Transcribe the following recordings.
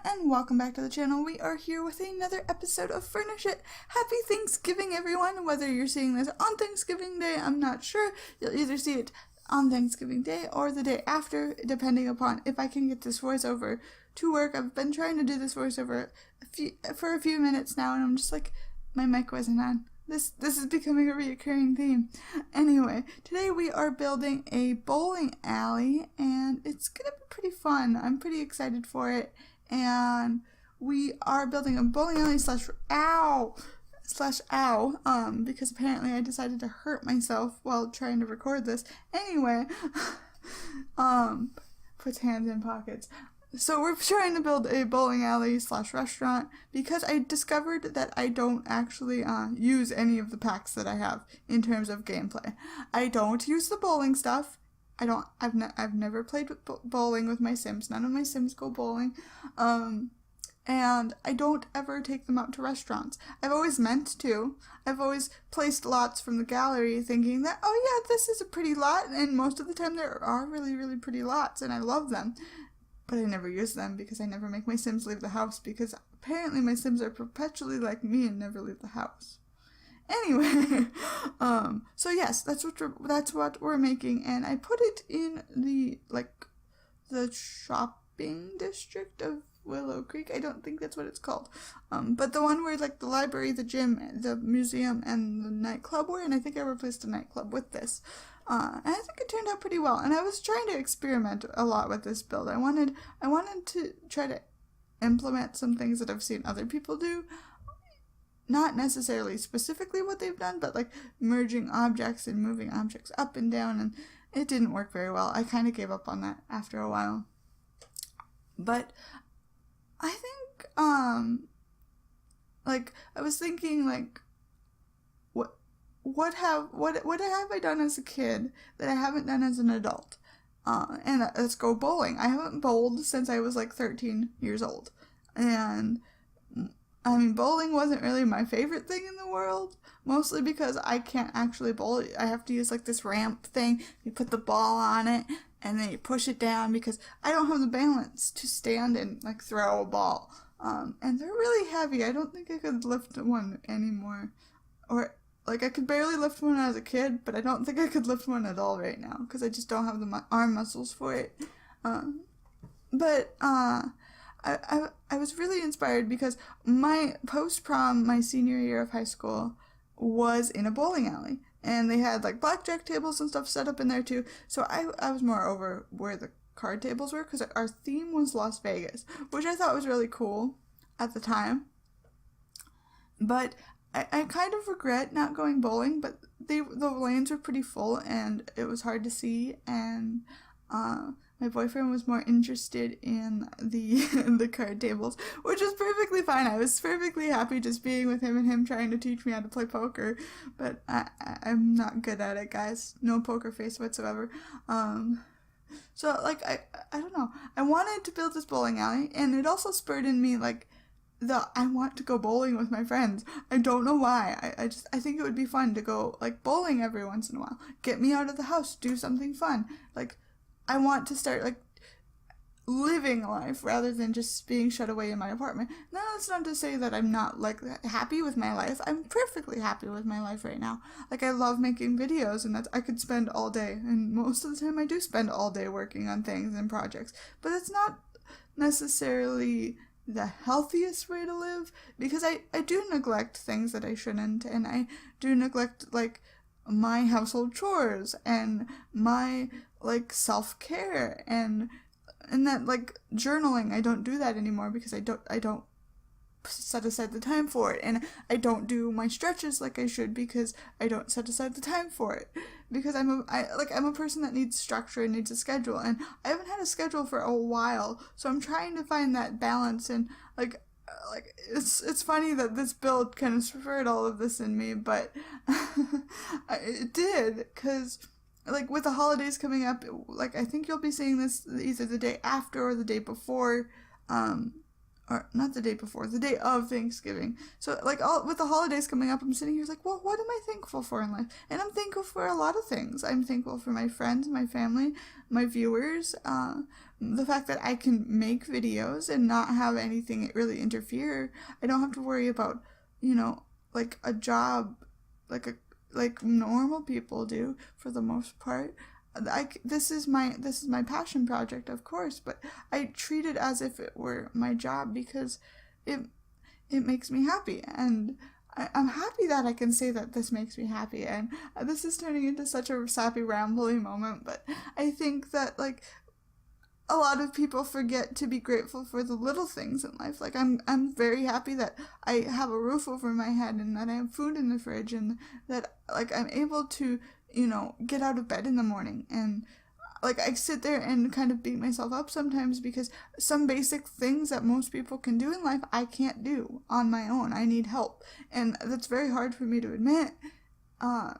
and welcome back to the channel. We are here with another episode of Furnish It. Happy Thanksgiving, everyone. Whether you're seeing this on Thanksgiving Day, I'm not sure. You'll either see it on Thanksgiving Day or the day after, depending upon if I can get this voiceover to work. I've been trying to do this voiceover for a few minutes now, and I'm just like, my mic wasn't on. This is becoming a reoccurring theme. Anyway, today we are building a bowling alley, and it's gonna be pretty fun. I'm pretty excited for it, and we are building a bowling alley slash ow, because apparently I decided to hurt myself while trying to record this. Anyway, puts hands in pockets. So we're trying to build a bowling alley slash restaurant because I discovered that I don't actually use any of the packs that I have in terms of gameplay. I don't use the bowling stuff. I've never played with bowling with my Sims. None of my Sims go bowling. And I don't ever take them out to restaurants. I've always meant to. I've always placed lots from the gallery thinking that, oh yeah, this is a pretty lot, and most of the time there are really, really pretty lots, and I love them. But I never use them because I never make my Sims leave the house, because apparently my Sims are perpetually like me and never leave the house. Anyway, so yes, that's what we're making, and I put it in the shopping district of Willow Creek. I don't think that's what it's called. But the one where like the library, the gym, the museum, and the nightclub were, and I think I replaced the nightclub with this. And I think it turned out pretty well, and I was trying to experiment a lot with this build. I wanted to try to implement some things that I've seen other people do. Not necessarily specifically what they've done, but like merging objects and moving objects up and down, and it didn't work very well. I kind of gave up on that after a while. But I think, like, I was thinking, like, what have I done as a kid that I haven't done as an adult? And let's go bowling. I haven't bowled since I was like 13 years old. And I mean, bowling wasn't really my favorite thing in the world, mostly because I can't actually bowl. I have to use like this ramp thing. You put the ball on it and then you push it down because I don't have the balance to stand and like throw a ball. And they're really heavy. I don't think I could lift one anymore. Or like, I could barely lift one as a kid, but I don't think I could lift one at all right now, because I just don't have the arm muscles for it. I was really inspired because my post-prom, my senior year of high school, was in a bowling alley. And they had, like, blackjack tables and stuff set up in there, too. So I was more over where the card tables were, because our theme was Las Vegas, which I thought was really cool at the time. But I kind of regret not going bowling, but the lanes were pretty full and it was hard to see, and my boyfriend was more interested in the card tables, which was perfectly fine. I was perfectly happy just being with him and him trying to teach me how to play poker, but I'm not good at it, guys. No poker face whatsoever. So like I don't know. I wanted to build this bowling alley, and it also spurred in me like I want to go bowling with my friends. I don't know why. I think it would be fun to go like bowling every once in a while. Get me out of the house, do something fun. Like, I want to start like living life rather than just being shut away in my apartment. Now, that's not to say that I'm not like happy with my life. I'm perfectly happy with my life right now. Like, I love making videos, and I could spend all day, and most of the time I do spend all day working on things and projects. But it's not necessarily the healthiest way to live, because I do neglect things that I shouldn't, and I do neglect like my household chores and my like self-care and that like journaling. I don't do that anymore because I don't set aside the time for it, and I don't do my stretches like I should because I don't set aside the time for it, because I'm a person that needs structure and needs a schedule, and I haven't had a schedule for a while, so I'm trying to find that balance. And like it's funny that this build kind of spurred all of this in me, but it did, because like with the holidays coming up, like I think you'll be seeing this either the day after or the day before or not the day before, the day of Thanksgiving. So like all with the holidays coming up, I'm sitting here like, well, what am I thankful for in life? And I'm thankful for a lot of things. I'm thankful for my friends, my family, my viewers, the fact that I can make videos and not have anything really interfere. I don't have to worry about, like a job, like normal people do for the most part. This is my passion project, of course, but I treat it as if it were my job because it makes me happy, and I'm happy that I can say that this makes me happy. And this is turning into such a sappy, rambly moment, but I think that like a lot of people forget to be grateful for the little things in life. Like I'm very happy that I have a roof over my head and that I have food in the fridge and that like I'm able to get out of bed in the morning. And like I sit there and kind of beat myself up sometimes because some basic things that most people can do in life I can't do on my own. I need help, and that's very hard for me to admit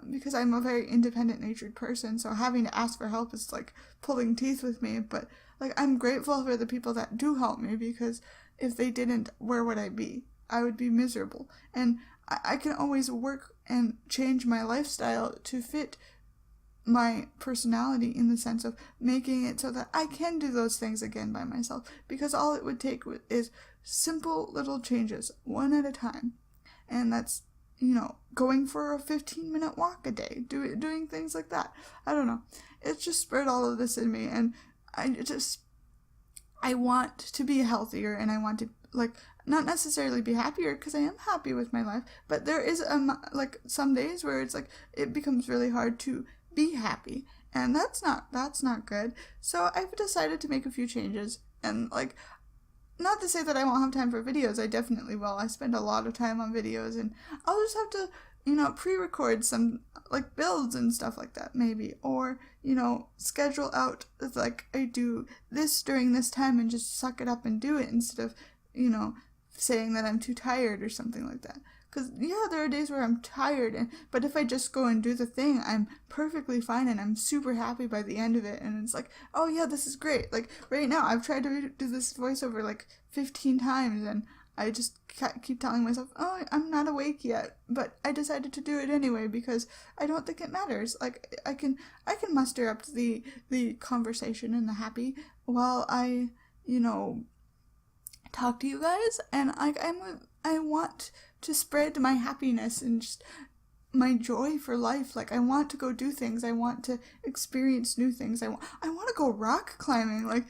because I'm a very independent natured person, so having to ask for help is like pulling teeth with me. But like I'm grateful for the people that do help me, because if they didn't, where would I be? I would be miserable. And I can always work and change my lifestyle to fit my personality, in the sense of making it so that I can do those things again by myself, because all it would take is simple little changes, one at a time. And that's, going for a 15-minute walk a day, doing things like that. I don't know. It's just spurred all of this in me, and I want to be healthier, and I want to, like, not necessarily be happier, because I am happy with my life, but there is like some days where it's like it becomes really hard to be happy, and that's not good. So I've decided to make a few changes, and like, not to say that I won't have time for videos, I definitely will. I spend a lot of time on videos, and I'll just have to pre-record some like builds and stuff like that maybe, or schedule out like I do this during this time and just suck it up and do it, instead of saying that I'm too tired or something like that. Because there are days where I'm tired, but if I just go and do the thing, I'm perfectly fine, and I'm super happy by the end of it, and it's like, oh yeah, this is great. Like right now I've tried to do this voiceover like 15 times, and I just keep telling myself, oh, I'm not awake yet, but I decided to do it anyway because I don't think it matters. Like I can muster up the conversation and the happy while I talk to you guys, and I want to spread my happiness and just my joy for life. Like I want to go do things. I want to experience new things. I want to go rock climbing, like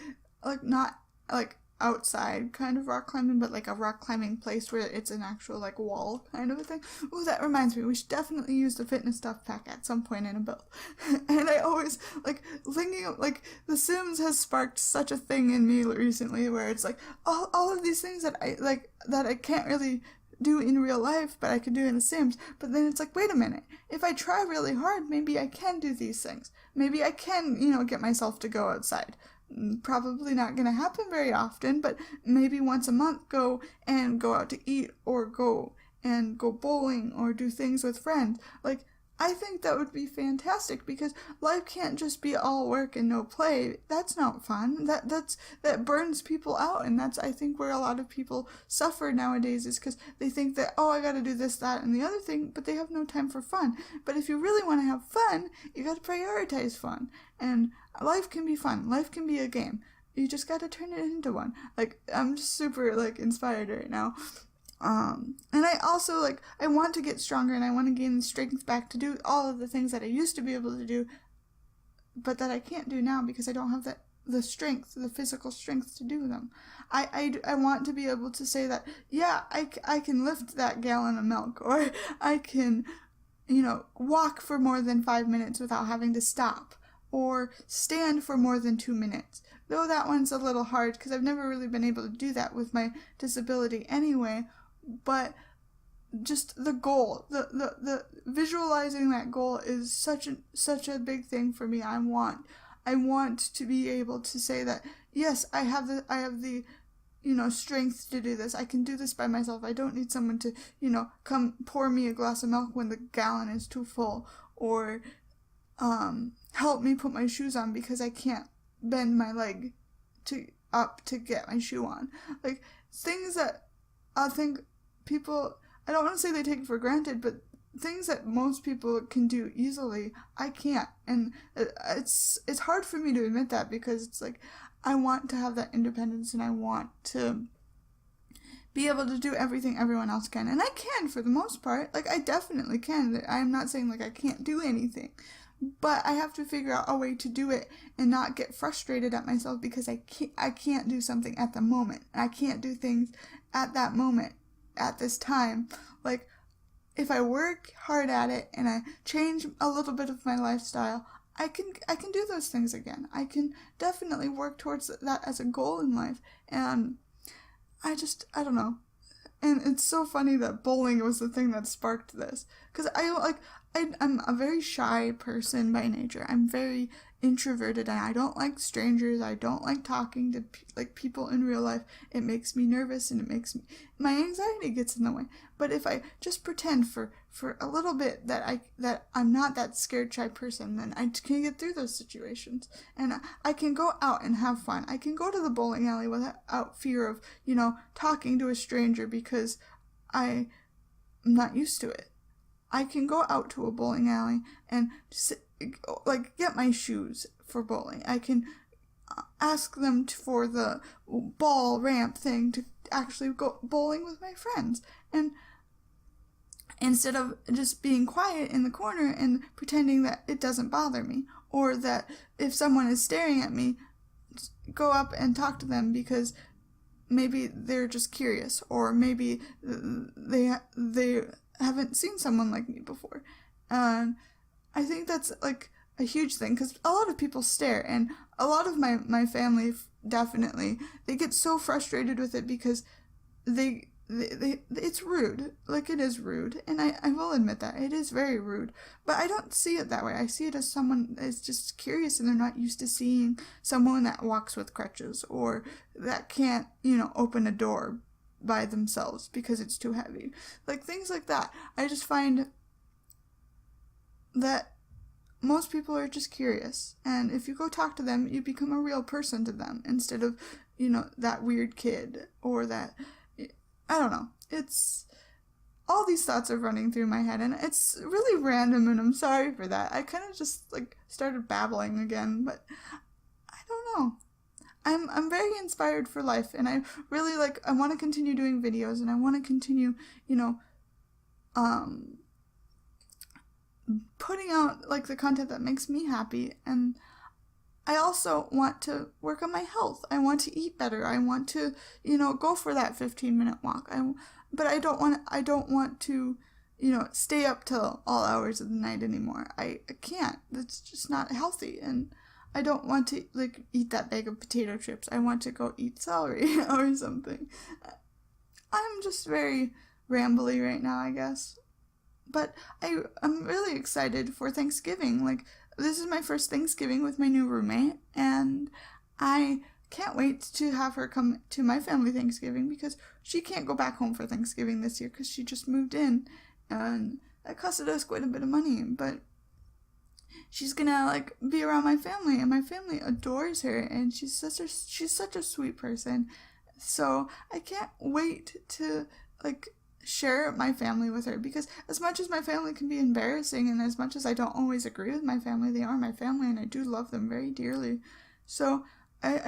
not like outside kind of rock climbing, but like a rock climbing place where it's an actual like wall kind of a thing. Oh, that reminds me, we should definitely use the fitness stuff pack at some point in a build. And I always like thinking like The Sims has sparked such a thing in me recently, where it's like all of these things that I can't really do in real life, but I can do in The Sims. But then it's like, wait a minute, if I try really hard, maybe I can do these things. Maybe I can, get myself to go outside. Probably not gonna happen very often, but maybe once a month go out to eat, or go bowling, or do things with friends. Like I think that would be fantastic, because life can't just be all work and no play. That's not fun. That burns people out, and that's, I think, where a lot of people suffer nowadays, is because they think that, oh, I gotta do this, that, and the other thing, but they have no time for fun. But if you really want to have fun, you gotta prioritize fun. And life can be fun. Life can be a game. You just gotta turn it into one. Like, I'm just super, like, inspired right now. And I also, like, I want to get stronger, and I want to gain the strength back to do all of the things that I used to be able to do, but that I can't do now because I don't have the strength, the physical strength to do them. I want to be able to say that, yeah, I can lift that gallon of milk, or I can, walk for more than 5 minutes without having to stop, or stand for more than 2 minutes. Though that one's a little hard because I've never really been able to do that with my disability anyway. But just the goal, the visualizing that goal is such a big thing for me. I want to be able to say that, yes, I have the strength to do this. I can do this by myself. I don't need someone to, come pour me a glass of milk when the gallon is too full, or help me put my shoes on because I can't bend my leg up to get my shoe on. Like, things that I think people, I don't want to say they take for granted, but things that most people can do easily, I can't. And it's hard for me to admit that, because it's like, I want to have that independence, and I want to be able to do everything everyone else can. And I can, for the most part. Like, I definitely can. I'm not saying, like, I can't do anything. But I have to figure out a way to do it and not get frustrated at myself because I can't do something at the moment. I can't do things at that moment, at this time. Like, if I work hard at it and I change a little bit of my lifestyle, I can do those things again. I can definitely work towards that as a goal in life. And I don't know. And it's so funny that bowling was the thing that sparked this. Because I'm a very shy person by nature. I'm very introverted, and I don't like strangers. I don't like talking to people in real life. It makes me nervous, and my anxiety gets in the way. But if I just pretend for a little bit that I'm not that scared, shy person, then I can get through those situations, and I can go out and have fun. I can go to the bowling alley without fear of talking to a stranger, because I'm not used to it. I can go out to a bowling alley and get my shoes for bowling. I can ask them for the ball ramp thing to actually go bowling with my friends. And instead of just being quiet in the corner and pretending that it doesn't bother me, or that if someone is staring at me, go up and talk to them because maybe they're just curious, or maybe they haven't seen someone like me before. And I think that's like a huge thing, because a lot of people stare, and a lot of my family definitely, they get so frustrated with it because they it's rude. Like, it is rude, and I will admit that it is very rude, but I don't see it that way. I see it as someone that's just curious, and they're not used to seeing someone that walks with crutches, or that can't open a door by themselves because it's too heavy. Like, things like that. I just find that most people are just curious, and if you go talk to them, you become a real person to them, instead of that weird kid, or that, I don't know. It's all these thoughts are running through my head, and it's really random, and I'm sorry for that. I kind of just started babbling again, but I don't know. I'm very inspired for life, and I really I want to continue doing videos, and I want to continue, putting out the content that makes me happy. And I also want to work on my health. I want to eat better. I want to, go for that 15-minute walk. But I don't want to, stay up till all hours of the night anymore. I can't. That's just not healthy. And I don't want to eat that bag of potato chips. I want to go eat celery or something. I'm just very rambly right now, I guess. But I'm really excited for Thanksgiving. This is my first Thanksgiving with my new roommate, and I can't wait to have her come to my family Thanksgiving, because she can't go back home for Thanksgiving this year because she just moved in, and that costed us quite a bit of money. But she's gonna be around my family, and my family adores her, and she's such a sweet person. So I can't wait to share my family with her, because as much as my family can be embarrassing, and as much as I don't always agree with my family, they are my family, and I do love them very dearly. So and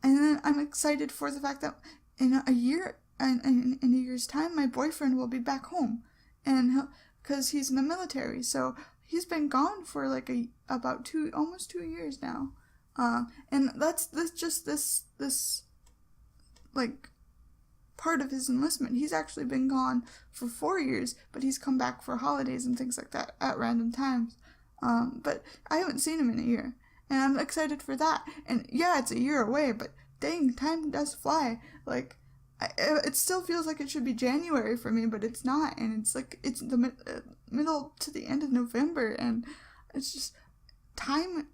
then I'm excited for the fact that in a year's time, my boyfriend will be back home, and because he's in the military, so he's been gone for about almost 2 years now, and that's this part of his enlistment. He's actually been gone for 4 years, but he's come back for holidays and things like that at random times. But I haven't seen him in a year, and I'm excited for that. And yeah, it's a year away, but dang, time does fly. It still feels like it should be January for me, but it's not, and it's the middle to the end of November, and it's just time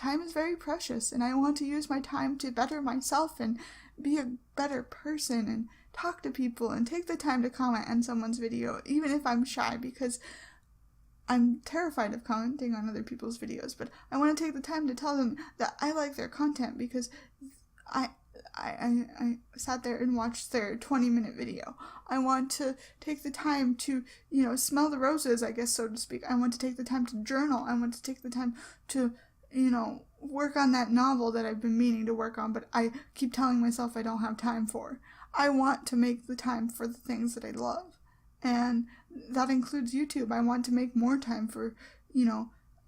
is very precious, and I want to use my time to better myself and be a better person, and talk to people, and take the time to comment on someone's video, even if I'm shy, because I'm terrified of commenting on other people's videos. But I want to take the time to tell them that I like their content, because I sat there and watched their 20-minute video. I want to take the time to, smell the roses, I guess, so to speak. I want to take the time to journal. I want to take the time to, work on that novel that I've been meaning to work on, but I keep telling myself I don't have time for. I want to make the time for the things that I love. And that includes YouTube. I want to make more time for,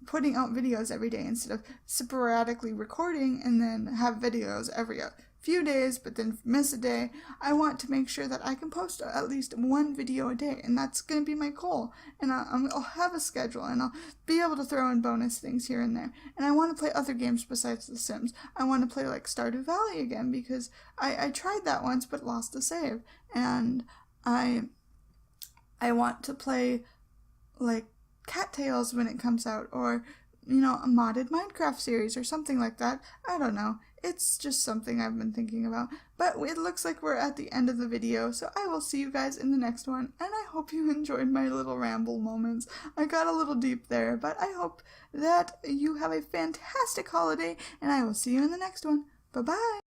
putting out videos every day instead of sporadically recording and then have videos every few days but then miss a day. I want to make sure that I can post at least one video a day, and that's going to be my goal. And I'll have a schedule, and I'll be able to throw in bonus things here and there. And I want to play other games besides The Sims. I want to play like Stardew Valley again because I tried that once but lost the save. And I want to play like Cattails when it comes out, or a modded Minecraft series or something like that. I don't know. It's just something I've been thinking about. But it looks like we're at the end of the video, so I will see you guys in the next one, and I hope you enjoyed my little ramble moments. I got a little deep there, but I hope that you have a fantastic holiday, and I will see you in the next one. Bye-bye!